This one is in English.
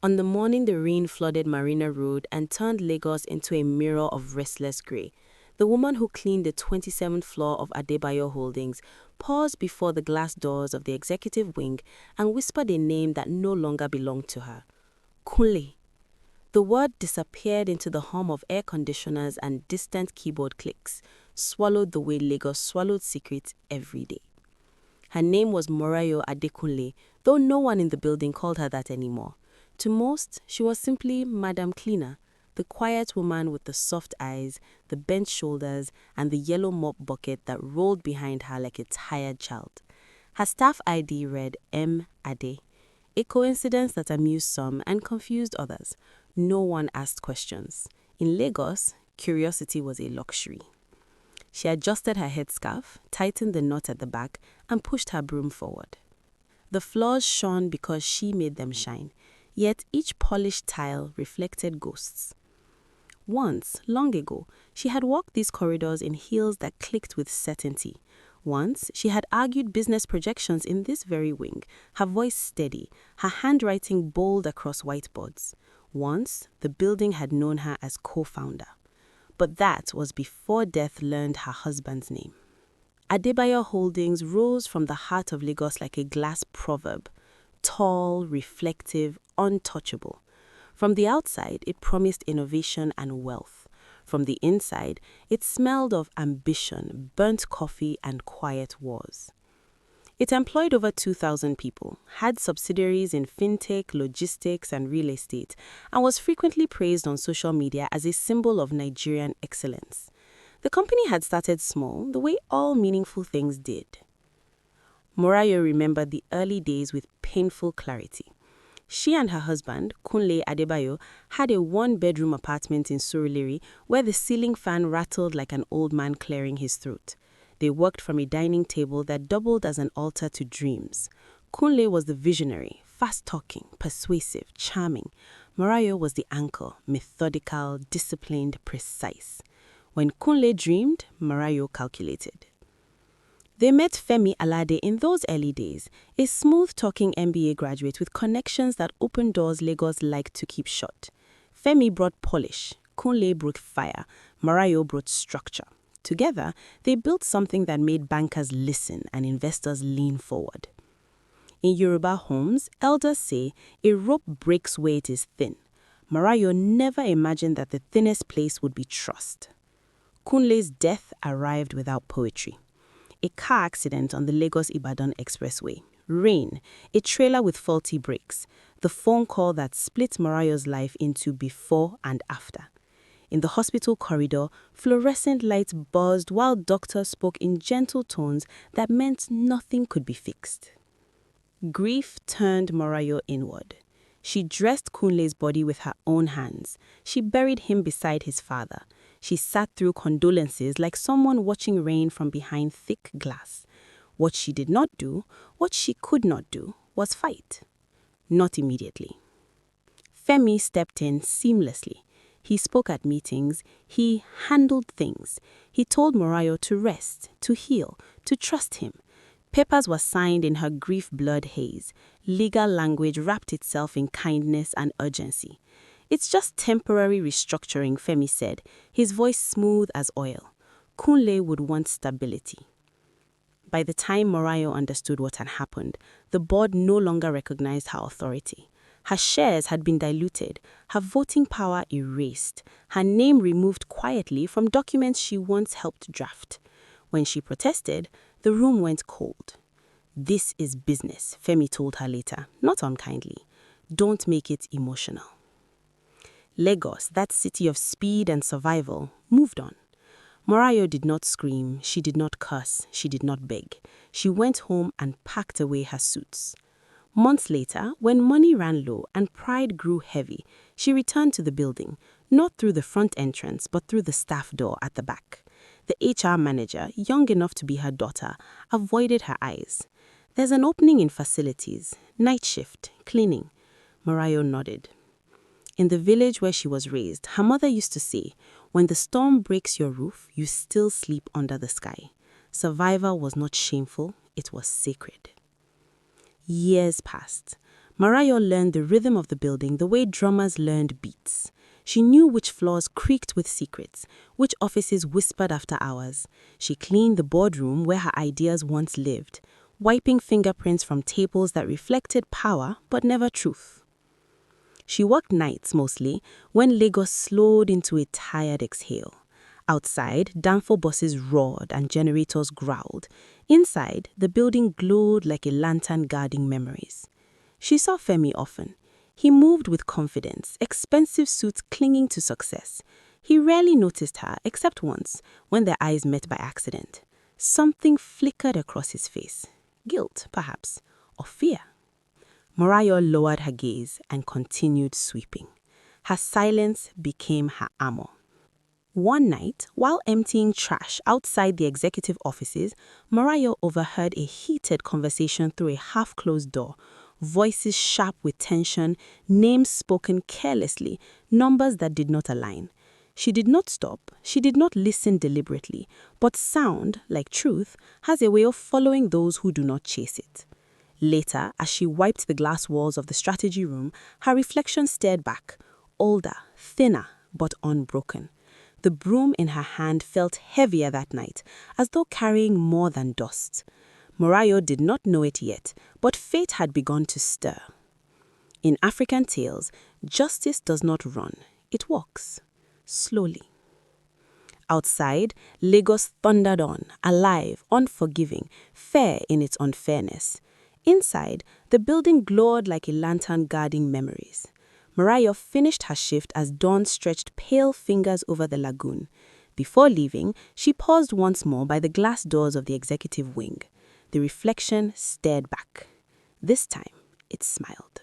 On the morning the rain flooded Marina Road and turned Lagos into a mirror of restless grey, the woman who cleaned the 27th floor of Adebayo Holdings paused before the glass doors of the executive wing and whispered a name that no longer belonged to her. Kunle. The word disappeared into the hum of air conditioners and distant keyboard clicks, swallowed the way Lagos swallowed secrets every day. Her name was Morayo Adekunle, though no one in the building called her that anymore. To most, she was simply Madam Cleaner, the quiet woman with the soft eyes, the bent shoulders, and the yellow mop bucket that rolled behind her like a tired child. Her staff ID read M. Ade, a coincidence that amused some and confused others. No one asked questions. In Lagos, curiosity was a luxury. She adjusted her headscarf, tightened the knot at the back, and pushed her broom forward. The floors shone because she made them shine, yet each polished tile reflected ghosts. Once, long ago, she had walked these corridors in heels that clicked with certainty. Once, she had argued business projections in this very wing, her voice steady, her handwriting bold across whiteboards. Once, the building had known her as co-founder. But that was before death learned her husband's name. Adebayo Holdings rose from the heart of Lagos like a glass proverb, tall, reflective, untouchable. From the outside, it promised innovation and wealth. From the inside, it smelled of ambition, burnt coffee, and quiet wars. It employed over 2,000 people, had subsidiaries in fintech, logistics, and real estate, and was frequently praised on social media as a symbol of Nigerian excellence. The company had started small, the way all meaningful things did. Morayo remembered the early days with painful clarity. She and her husband, Kunle Adebayo, had a one-bedroom apartment in Surulere where the ceiling fan rattled like an old man clearing his throat. They worked from a dining table that doubled as an altar to dreams. Kunle was the visionary, fast-talking, persuasive, charming. Morayo was the anchor, methodical, disciplined, precise. When Kunle dreamed, Morayo calculated. They met Femi Alade in those early days, a smooth-talking MBA graduate with connections that opened doors Lagos liked to keep shut. Femi brought polish, Kunle brought fire, Morayo brought structure. Together, they built something that made bankers listen and investors lean forward. In Yoruba homes, elders say a rope breaks where it is thin. Morayo never imagined that the thinnest place would be trust. Kunle's death arrived without poetry. A car accident on the Lagos-Ibadan Expressway. Rain, a trailer with faulty brakes. The phone call that split Morayo's life into before and after. In the hospital corridor, fluorescent lights buzzed while doctors spoke in gentle tones that meant nothing could be fixed. Grief turned Morayo inward. She dressed Kunle's body with her own hands. She buried him beside his father. She sat through condolences like someone watching rain from behind thick glass. What she did not do, what she could not do, was fight. Not immediately. Femi stepped in seamlessly. He spoke at meetings. He handled things. He told Morayo to rest, to heal, to trust him. Papers were signed in her grief-blurred haze. Legal language wrapped itself in kindness and urgency. It's just temporary restructuring, Femi said, his voice smooth as oil. Kunle would want stability. By the time Morayo understood what had happened, the board no longer recognized her authority. Her shares had been diluted, her voting power erased, her name removed quietly from documents she once helped draft. When she protested, the room went cold. "This is business," Femi told her later, not unkindly. "Don't make it emotional." Lagos, that city of speed and survival, moved on. Morayo did not scream, she did not curse, she did not beg. She went home and packed away her suits. Months later, when money ran low and pride grew heavy, she returned to the building, not through the front entrance, but through the staff door at the back. The HR manager, young enough to be her daughter, avoided her eyes. "There's an opening in facilities, night shift, cleaning." Morayo nodded. In the village where she was raised, her mother used to say, "When the storm breaks your roof, you still sleep under the sky." Survival was not shameful, it was sacred. Years passed. Marayo learned the rhythm of the building the way drummers learned beats. She knew which floors creaked with secrets, which offices whispered after hours. She cleaned the boardroom where her ideas once lived, wiping fingerprints from tables that reflected power but never truth. She worked nights mostly, when Lagos slowed into a tired exhale. Outside, Danfo buses roared and generators growled. Inside, the building glowed like a lantern guarding memories. She saw Femi often. He moved with confidence, expensive suits clinging to success. He rarely noticed her, except once, when their eyes met by accident. Something flickered across his face. Guilt, perhaps, or fear. Morayo lowered her gaze and continued sweeping. Her silence became her armor. One night, while emptying trash outside the executive offices, Morayo overheard a heated conversation through a half-closed door. Voices sharp with tension, names spoken carelessly, numbers that did not align. She did not stop, she did not listen deliberately, but sound, like truth, has a way of following those who do not chase it. Later, as she wiped the glass walls of the strategy room, her reflection stared back, older, thinner, but unbroken. The broom in her hand felt heavier that night, as though carrying more than dust. Morayo did not know it yet, but fate had begun to stir. In African tales, justice does not run, it walks, slowly. Outside, Lagos thundered on, alive, unforgiving, fair in its unfairness. Inside, the building glowed like a lantern guarding memories. Morayo finished her shift as dawn stretched pale fingers over the lagoon. Before leaving, she paused once more by the glass doors of the executive wing. The reflection stared back. This time, it smiled.